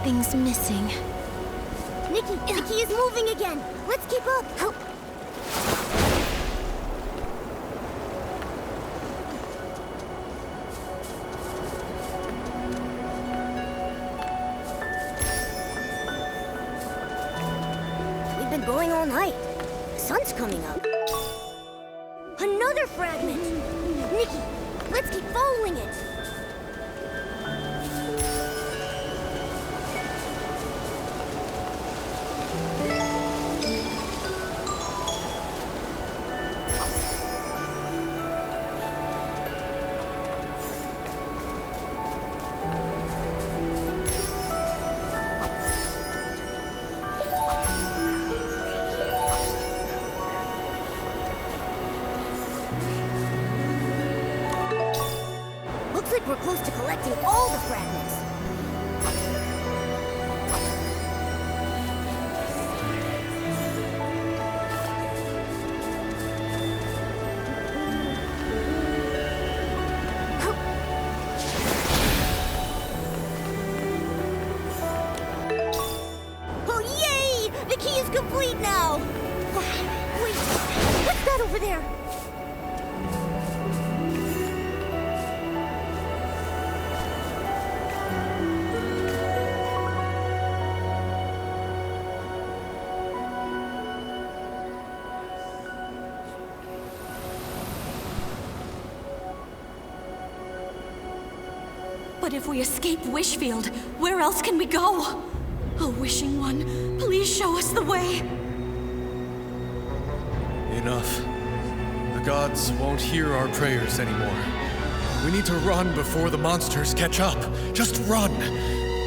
Something's missing. Nikki! The key is moving again! Let's keep up! Help! We've been going all night. The sun's coming up. Another fragment! Nikki, let's keep following it! Looks like we're close to collecting all the fragments. Oh, yay! The key is complete now! Wait, what's that over there? But if we escape Wishfield, where else can we go? Oh, Wishing One, please show us the way. Enough. The gods won't hear our prayers anymore. We need to run before the monsters catch up. Just run.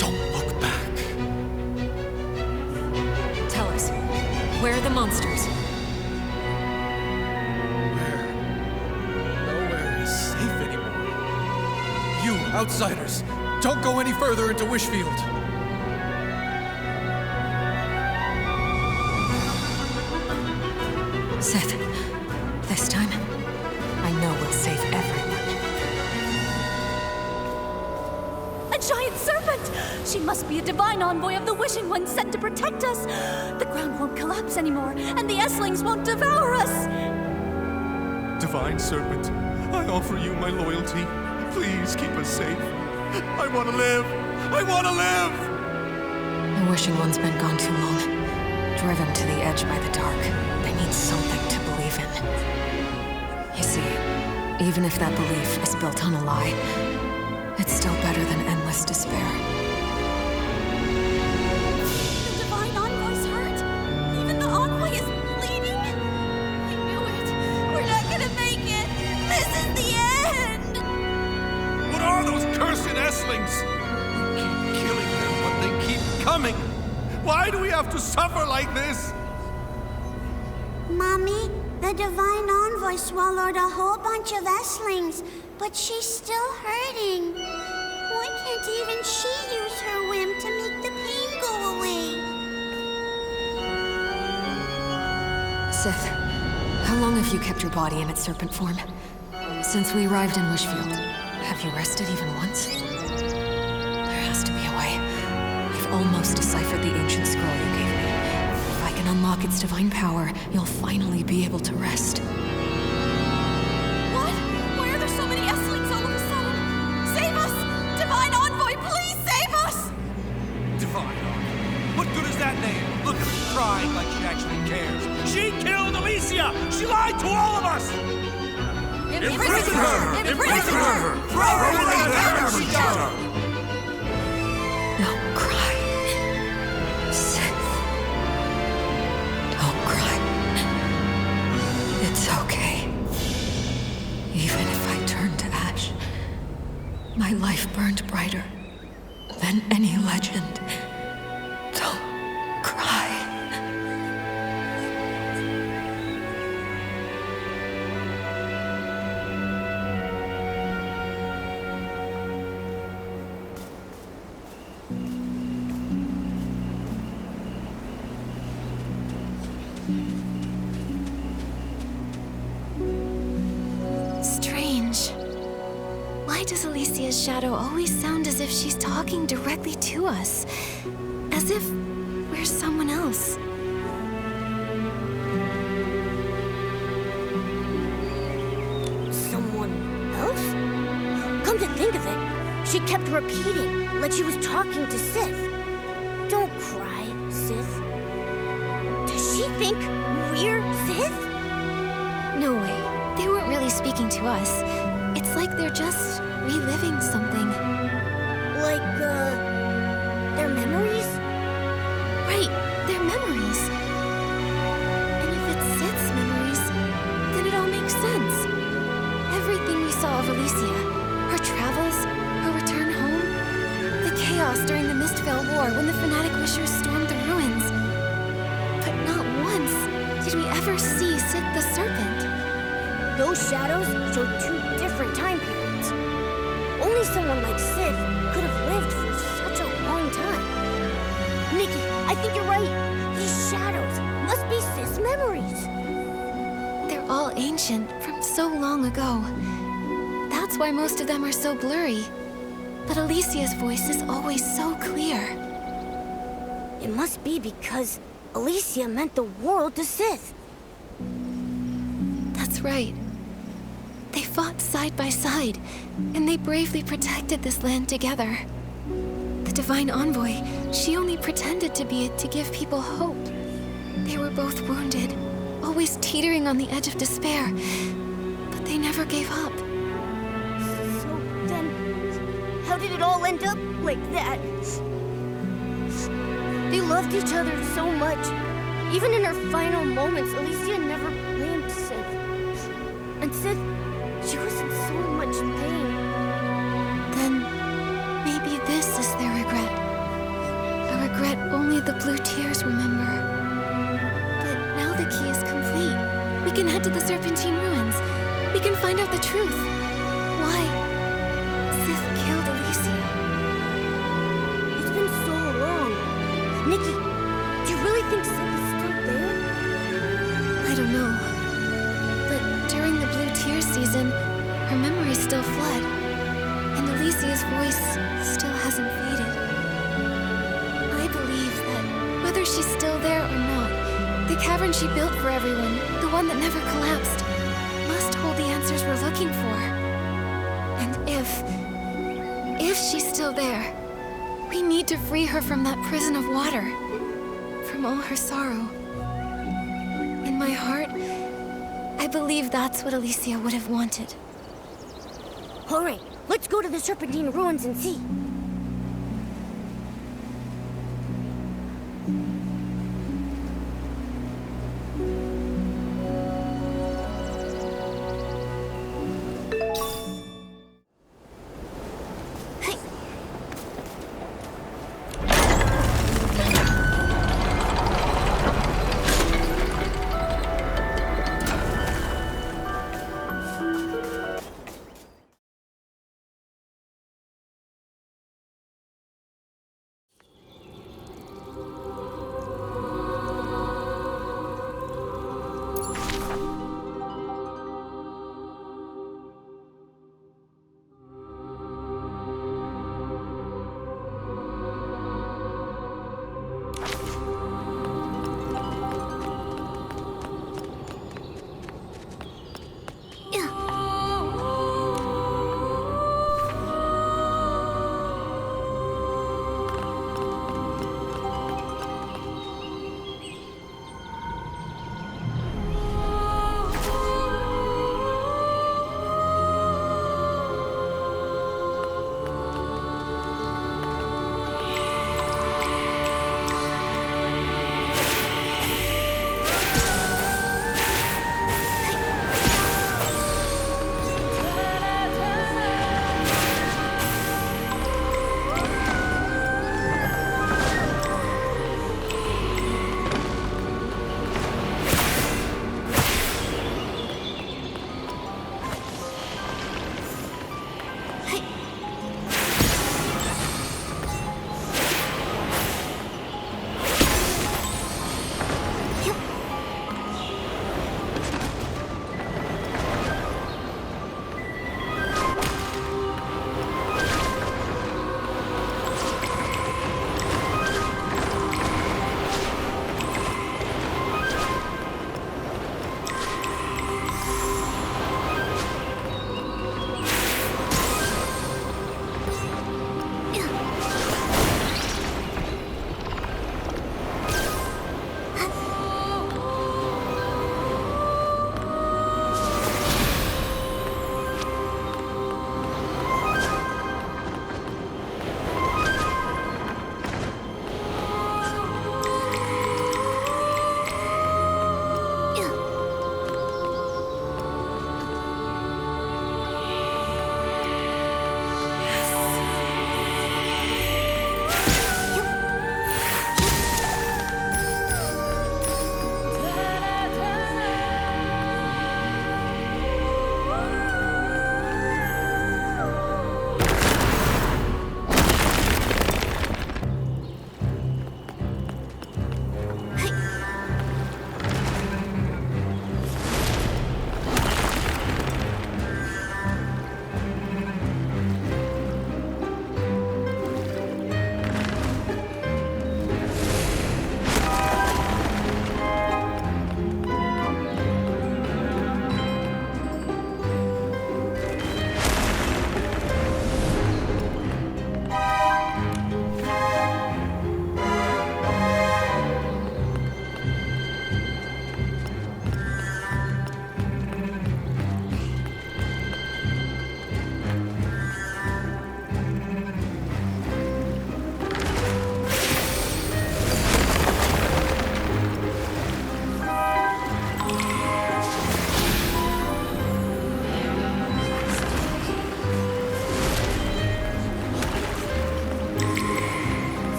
Don't look back. Tell us, where are the monsters? Nowhere is safe anymore. You, outsiders, don't go any further into Wishfield. Sith, this time, I know we'll save everyone. A giant serpent! She must be a divine envoy of the Wishing One sent to protect us. The ground won't collapse anymore, and the Esslings won't devour us. Divine Serpent, I offer you my loyalty. Please keep us safe. I want to live! I want to live! The Wishing One's been gone too long. Driven to the edge by the dark. They need something to believe in. You see, even if that belief is built on a lie, it's still better than endless despair. The Divine Envoy's hurt. Even the Envoy is bleeding. I knew it. We're not gonna make it. This is the end. What are those cursed Esslings? We keep killing them, but they keep coming. Why do we have to suffer like this? Mommy, the Divine Envoy swallowed a whole bunch of Esslings, but she's still hurting. Why can't even she use her whim to make the pain go away? Sith, how long have you kept your body in its serpent form? Since we arrived in Wishfield, have you rested even once? There has to be a way. I've almost deciphered the ancient scroll you gave me. If I can unlock its divine power, you'll finally be able to rest. What? Why are there so many Esslings all of a sudden? Save us! Divine Envoy, please save us! Divine Envoy. What good is that name? Look at her crying like she actually cares. She killed Alicia! She lied to all of us! Imprison her! Imprison her! Throw her in the air she does! Don't cry. Sith. Don't cry. It's okay. Even if I turn to ash, my life burned brighter than any legend. Don't cry. Why does Alicia's shadow always sound as if she's talking directly to us? As if we're someone else. Someone else? Come to think of it, she kept repeating, like she was talking to Sith. Don't cry, Sith. Does she think we're Sith? No way. They weren't really speaking to us. It's like they're just reliving something. Like, their memories? Right, their memories. And if it's Sith's memories, then it all makes sense. Everything we saw of Alicia, her travels, her return home, the chaos during the Mistvale War when the Fanatic Wishers stormed the ruins. But not once did we ever see Sith the Serpent. Those shadows show two different time periods. Only someone like Sith could have lived for such a long time. Nikki, I think you're right. These shadows must be Sith's memories. They're all ancient, from so long ago. That's why most of them are so blurry. But Alicia's voice is always so clear. It must be because Alicia meant the world to Sith. That's right. They fought side by side, and they bravely protected this land together. The Divine Envoy, she only pretended to be it to give people hope. They were both wounded, always teetering on the edge of despair, but they never gave up. So then, how did it all end up like that? They loved each other so much. Even in her final moments, Alicia never blamed Sith. And Sith, she was in so much pain. Then, maybe this is their regret. A regret only the Blue Tears remember. But now the key is complete. We can head to the Serpentine Ruins. We can find out the truth. Why Sith killed Alicia. It's been so long. Nikki, do you really think Sith is still there? I don't know. But during the Blue Tears season, her memories still flood. And Alicia's voice still hasn't faded. I believe that whether she's still there or not, the cavern she built for everyone, the one that never collapsed, must hold the answers we're looking for. And if she's still there, we need to free her from that prison of water, from all her sorrow. In my heart, I believe that's what Alicia would have wanted. All right, let's go to the Serpentine Ruins and see.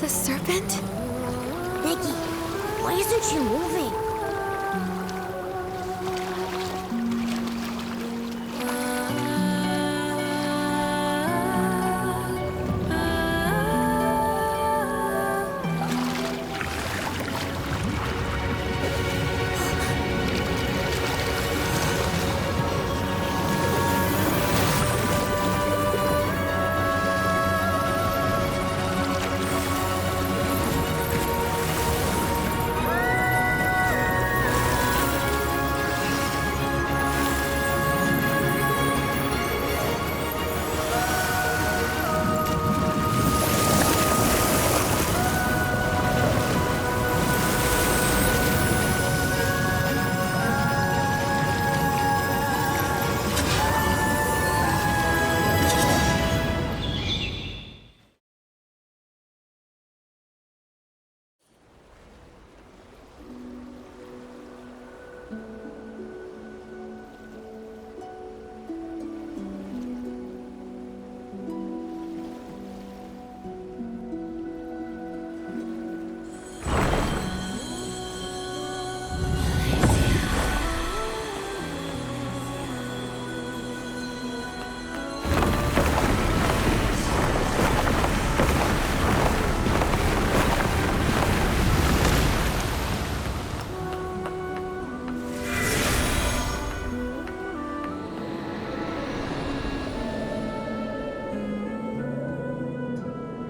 The serpent? Nikki, why isn't she moving?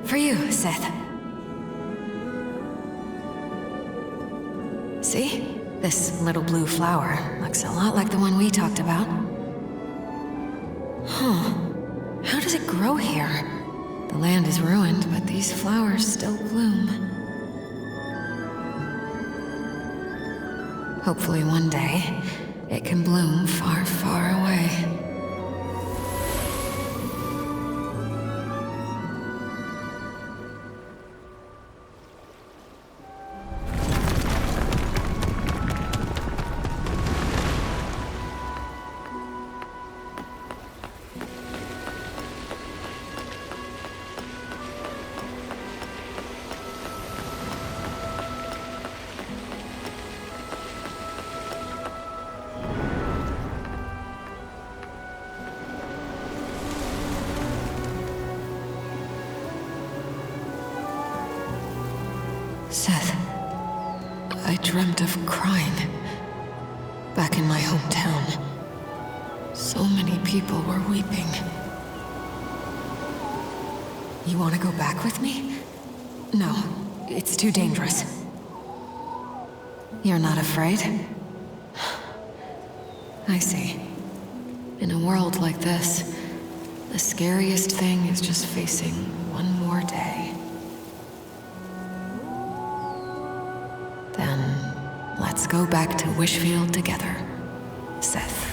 For you, Seth. See? This little blue flower looks a lot like the one we talked about. Huh. How does it grow here? The land is ruined, but these flowers still bloom. Hopefully one day, it can bloom far, far away. Seth, I dreamt of crying. Back in my hometown. So many people were weeping. You want to go back with me? No, it's too dangerous. You're not afraid? I see. In a world like this, the scariest thing is just facing one more day. Then, let's go back to Wishfield together, Seth.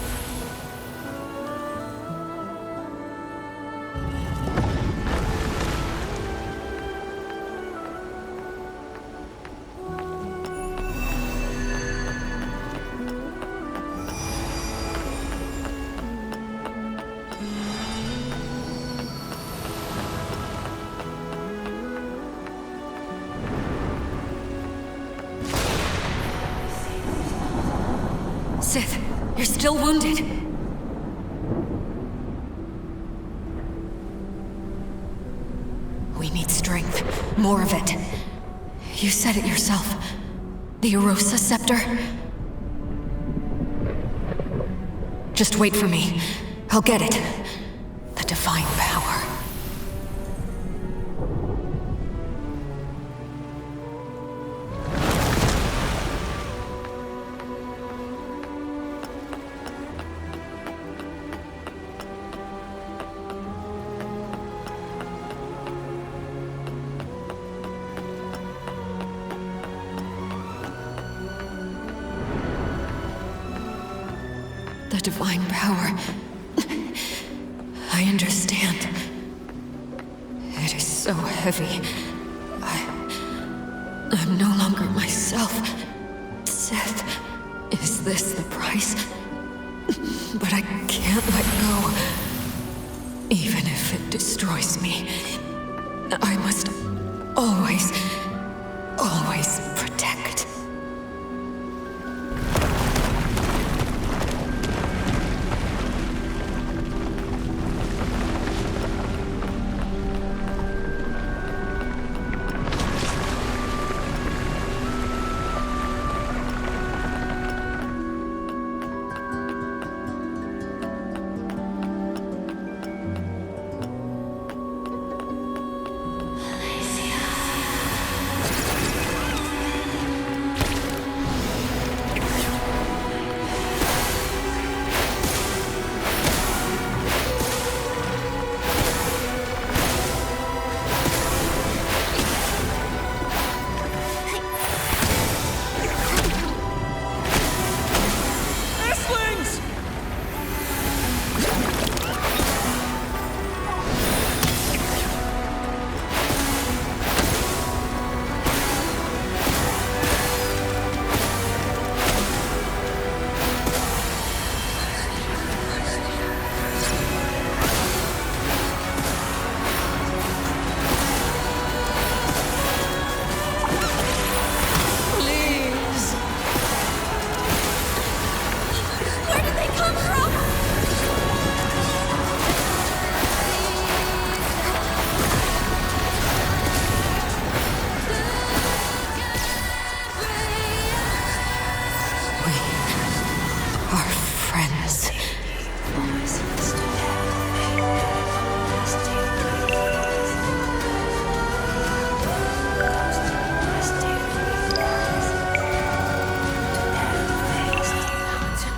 Sith, you're still wounded. We need strength. More of it. You said it yourself. The Erosa Scepter. Just wait for me. I'll get it. The divine power. The divine power. I understand. It is so heavy. I'm no longer myself. Seth, is this the price? But I can't let go. Even if it destroys me, I must always, always protect.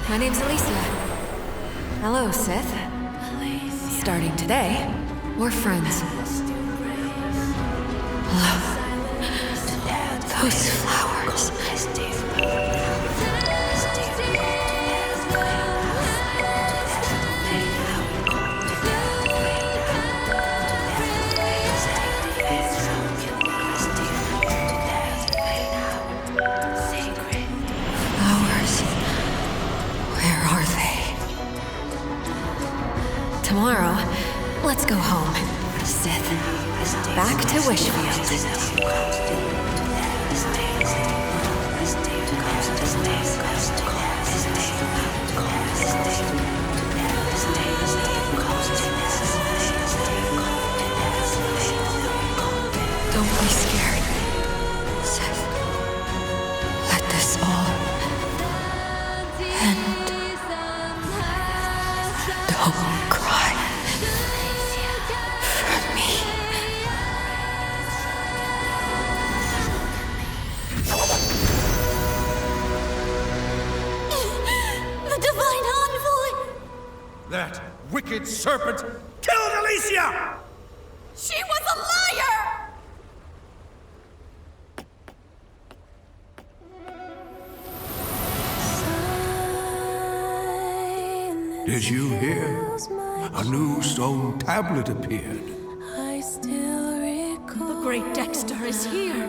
My name's Alicia. Hello, Sith. Starting today, we're friends. Love those flowers. Tomorrow, let's go home, Sith. Back to Wishfield. Don't be scared, Sith. Let this all end. Don't cry for me. The Divine Envoy! That wicked serpent killed Alicia! She was a liar! Did you hear? A new stone tablet appeared. The great Dexter is here.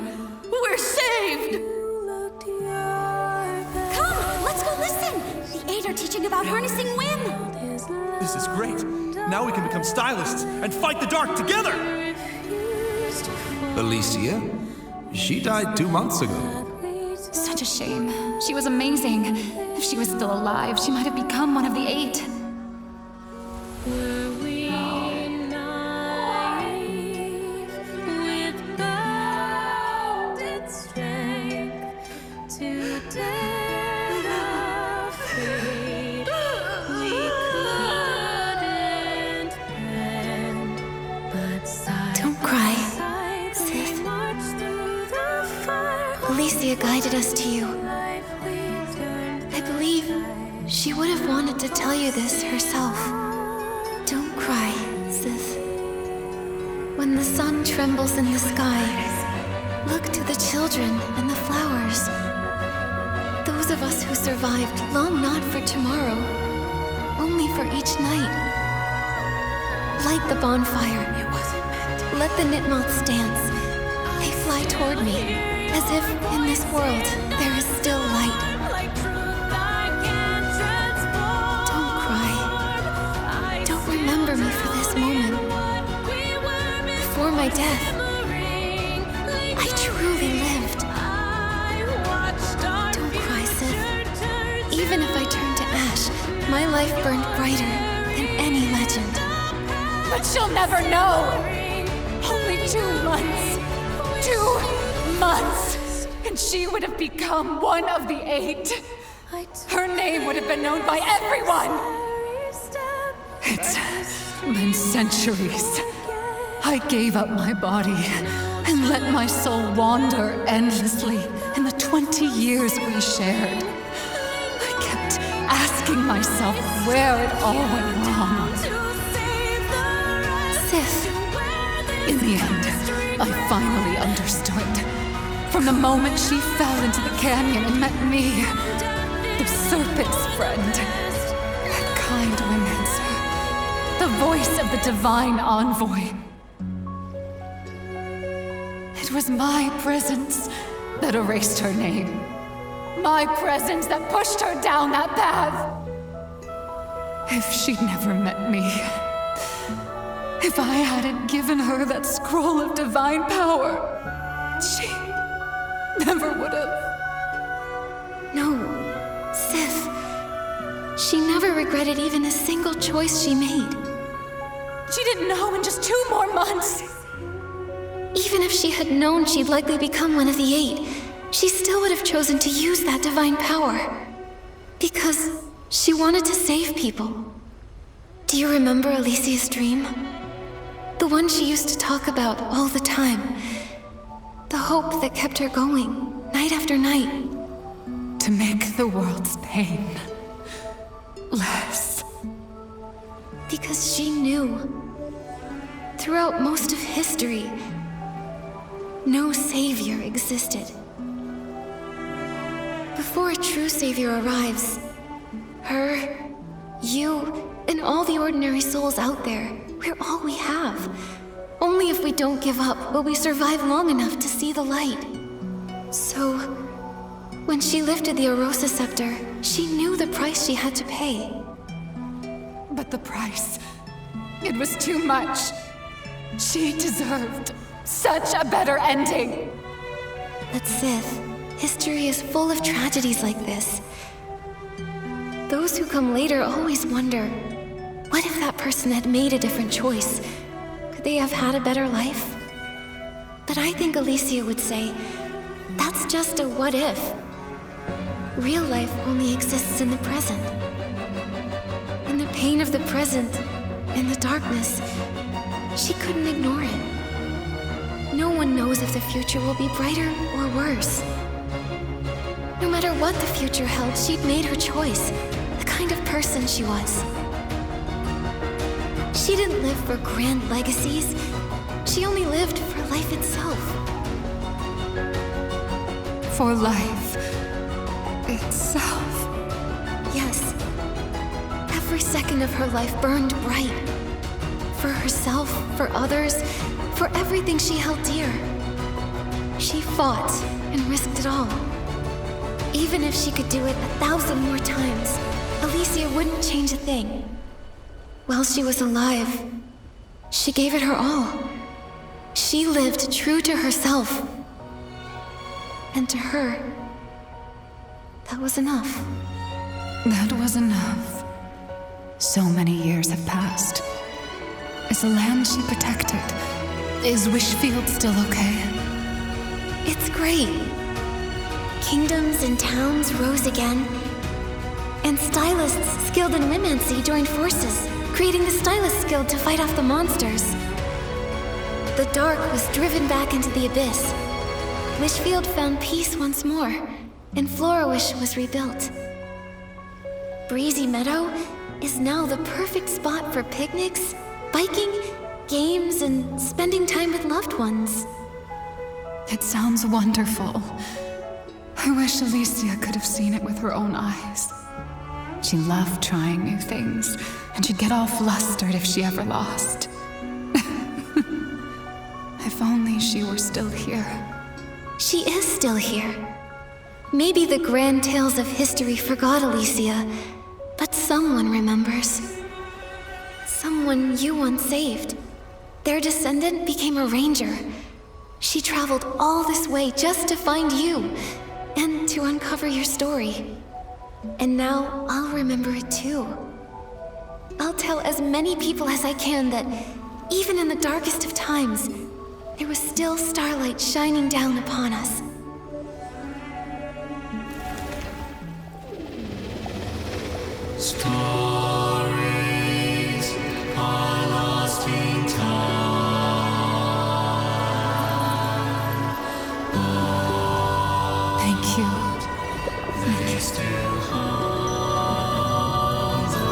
We're saved! Come, let's go listen! The Eight are teaching about harnessing whim. This is great. Now we can become stylists and fight the dark together! Alicia? She died 2 months ago. Such a shame. She was amazing. If she was still alive, she might have become one of the Eight. Don't cry, Sith. Alicia guided us to you. I believe she would have wanted to tell you this herself. Don't cry, Sith. When the sun trembles in the sky, look to the children and the flowers. Those of us who survived long not for tomorrow, only for each night. Light the bonfire. It wasn't meant. Let the Nitmoths dance. They fly toward me, as if in this world there is still light. Don't cry. Don't remember me for this moment. Before my death, life burned brighter than any legend. But she'll never know. Only 2 months. 2 months. And she would have become one of the 8. Her name would have been known by everyone. It's been centuries. I gave up my body and let my soul wander endlessly in the 20 years we shared. I kept asking myself where it all went wrong. Sif, In the end, I finally understood. From the moment she fell into the canyon and met me, the serpent's friend, that kind women's, the voice of the divine envoy. It was my presence that erased her name. My presence that pushed her down that path. If she'd never met me, if I hadn't given her that scroll of divine power, she never would have. no. Sif, she never regretted even a single choice she made. She didn't know in just 2 more months. Even if she had known she'd likely become one of the 8, she still would have chosen to use that divine power. Because she wanted to save people. Do you remember Alicia's dream? The one she used to talk about all the time. The hope that kept her going, night after night. To make the world's pain less. Because she knew. Throughout most of history, no savior existed. Before a true savior arrives, her, you, and all the ordinary souls out there, we're all we have. Only if we don't give up will we survive long enough to see the light. So, when she lifted the Arosa scepter, she knew the price she had to pay. But the price, it was too much. She deserved such a better ending. But Sith, history is full of tragedies like this. Those who come later always wonder, what if that person had made a different choice? Could they have had a better life? But I think Alicia would say, that's just a what if. Real life only exists in the present. In the pain of the present, in the darkness, she couldn't ignore it. No one knows if the future will be brighter or worse. No matter what the future held, she'd made her choice, the kind of person she was. She didn't live for grand legacies. She only lived for life itself. For life itself. Yes. Every second of her life burned bright. For herself, for others, for everything she held dear. She fought and risked it all. Even if she could do it 1,000 more times, Alicia wouldn't change a thing. While she was alive, she gave it her all. She lived true to herself. And to her, that was enough. That was enough. So many years have passed. Is the land she protected, is Wishfield still okay? It's great. Kingdoms and towns rose again. And stylists skilled in Wimancy joined forces, creating the Stylist Guild to fight off the monsters. The dark was driven back into the abyss. Wishfield found peace once more, and Florawish was rebuilt. Breezy Meadow is now the perfect spot for picnics, biking, games, and spending time with loved ones. It sounds wonderful. I wish Alicia could have seen it with her own eyes. She loved trying new things, and she'd get all flustered if she ever lost. If only she were still here. She is still here. Maybe the grand tales of history forgot Alicia, but someone remembers. Someone you once saved. Their descendant became a ranger. She traveled all this way just to find you, and to uncover your story. And now I'll remember it too. I'll tell as many people as I can that, even in the darkest of times, there was still starlight shining down upon us. Stories are lost in time. Thank you. They still hold the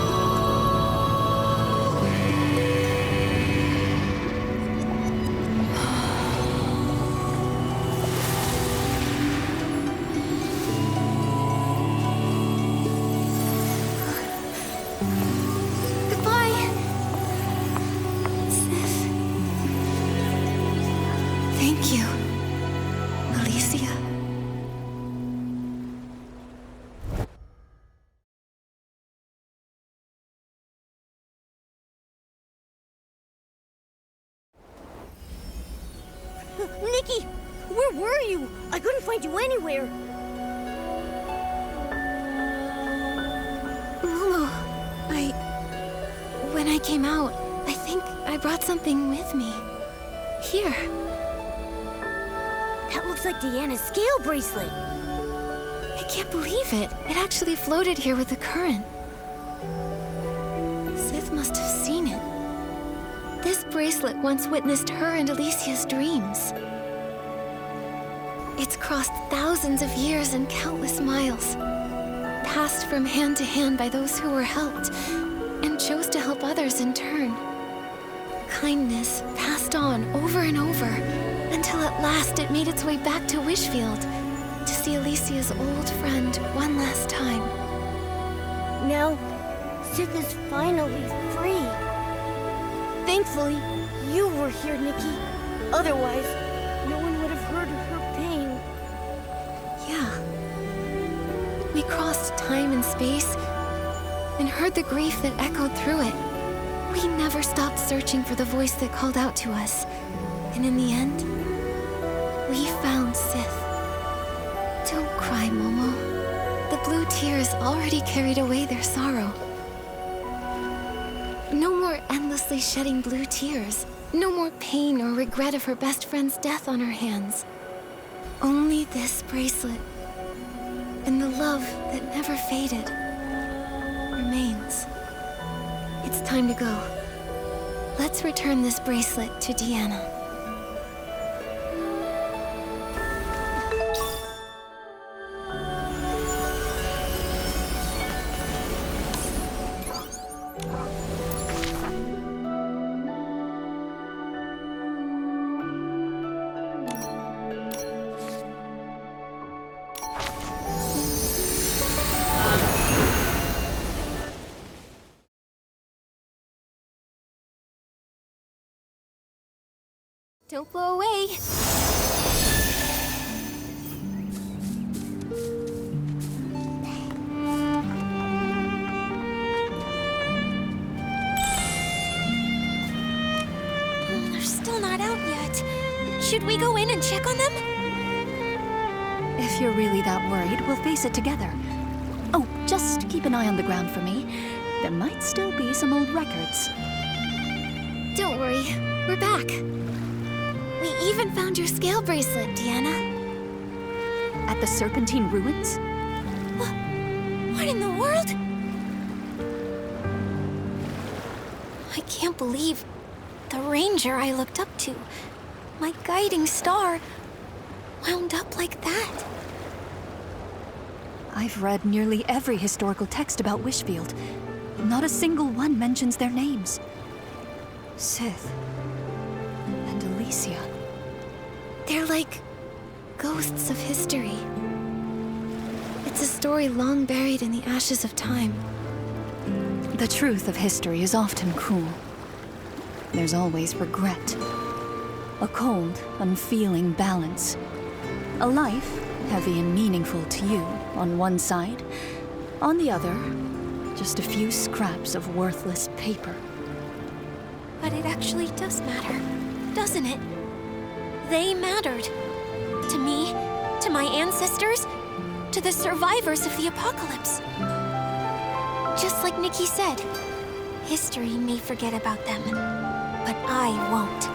Goodbye, Sif. Thank you, Alicia. Nikki, where were you? I couldn't find you anywhere. Momo, when I came out, I think I brought something with me. Here. That looks like Deanna's scale bracelet. I can't believe it. It actually floated here with the current. Sith must have seen it. This bracelet once witnessed her and Alicia's dreams. It's crossed thousands of years and countless miles, passed from hand to hand by those who were helped, and chose to help others in turn. Kindness passed on over and over, until at last it made its way back to Wishfield, to see Alicia's old friend one last time. Now, Sith is finally free. Thankfully, you were here, Nikki. Otherwise, no one would have heard her pain. Yeah. We crossed time and space, and heard the grief that echoed through it. We never stopped searching for the voice that called out to us. And in the end, we found Sith. Don't cry, Momo. The blue tears already carried away their sorrow. No more endlessly shedding blue tears. No more pain or regret of her best friend's death on her hands. Only this bracelet, and the love that never faded, remains. It's time to go. Let's return this bracelet to Deanna. Don't blow away. They're still not out yet. Should we go in and check on them? If you're really that worried, we'll face it together. Oh, just keep an eye on the ground for me. There might still be some old records. Don't worry, we're back. We even found your scale bracelet, Deanna. At the Serpentine Ruins? What in the world? I can't believe the ranger I looked up to, my guiding star, wound up like that. I've read nearly every historical text about Wishfield. Not a single one mentions their names. Sith and Alicia. They're like ghosts of history. It's a story long buried in the ashes of time. The truth of history is often cruel. There's always regret. A cold, unfeeling balance. A life, heavy and meaningful to you, on one side. On the other, just a few scraps of worthless paper. But it actually does matter, doesn't it? They mattered. To me, to my ancestors, to the survivors of the apocalypse. Just like Nikki said, History may forget about them, but I won't.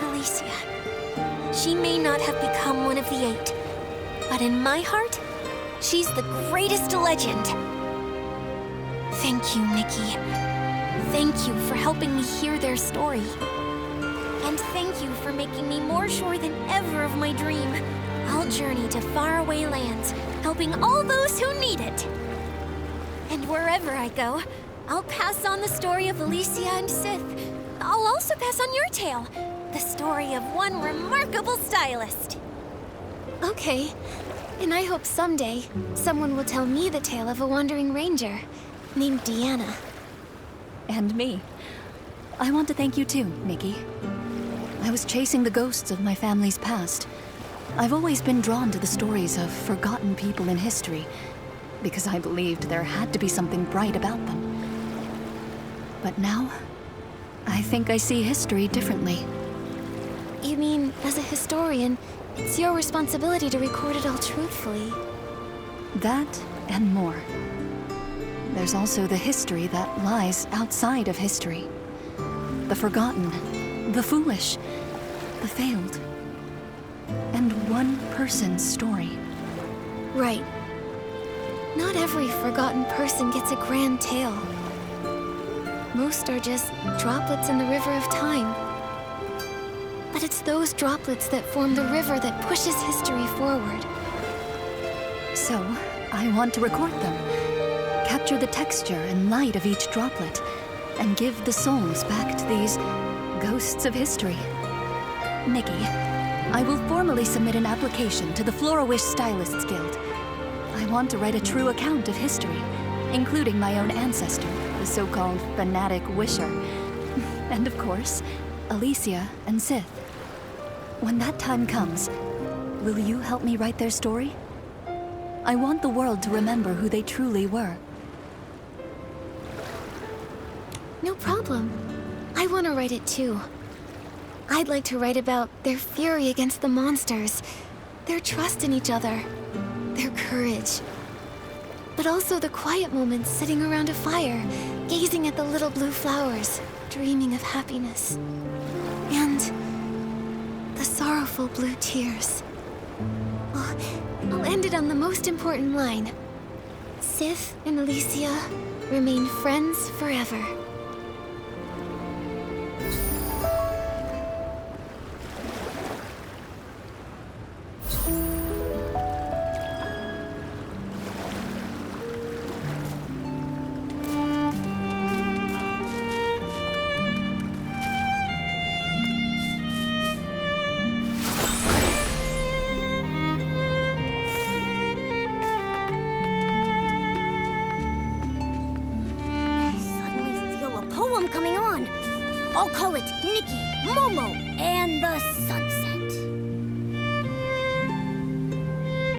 Alicia. She may not have become one of the 8, but in my heart, she's the greatest legend. Thank you, Nikki. Thank you for helping me hear their story. And thank you for making me more sure than ever of my dream. I'll journey to faraway lands, helping all those who need it. And wherever I go, I'll pass on the story of Alicia and Sith. I'll also pass on your tale, the story of one remarkable stylist. Okay, and I hope someday someone will tell me the tale of a wandering ranger named Deanna. And me. I want to thank you too, Nikki. I was chasing the ghosts of my family's past. I've always been drawn to the stories of forgotten people in history, because I believed there had to be something bright about them. But now, I think I see history differently. You mean, as a historian, it's your responsibility to record it all truthfully? That and more. There's also the history that lies outside of history. The forgotten, the foolish, the failed. And one person's story. Right. Not every forgotten person gets a grand tale. Most are just droplets in the river of time. But it's those droplets that form the river that pushes history forward. So, I want to record them. Capture the texture and light of each droplet, and give the souls back to these ghosts of history. Nikki, I will formally submit an application to the Flora-Wish Stylists Guild. I want to write a true account of history, including my own ancestor, the so-called fanatic wisher. And of course, Alicia and Sith. When that time comes, will you help me write their story? I want the world to remember who they truly were. No problem. I want to write it too. I'd like to write about their fury against the monsters, their trust in each other, their courage. But also the quiet moments sitting around a fire, gazing at the little blue flowers, dreaming of happiness. And the sorrowful blue tears. I'll end it on the most important line. Sith and Alicia remain friends forever. Coming on. I'll call it Nikki, Momo, and the Sunset.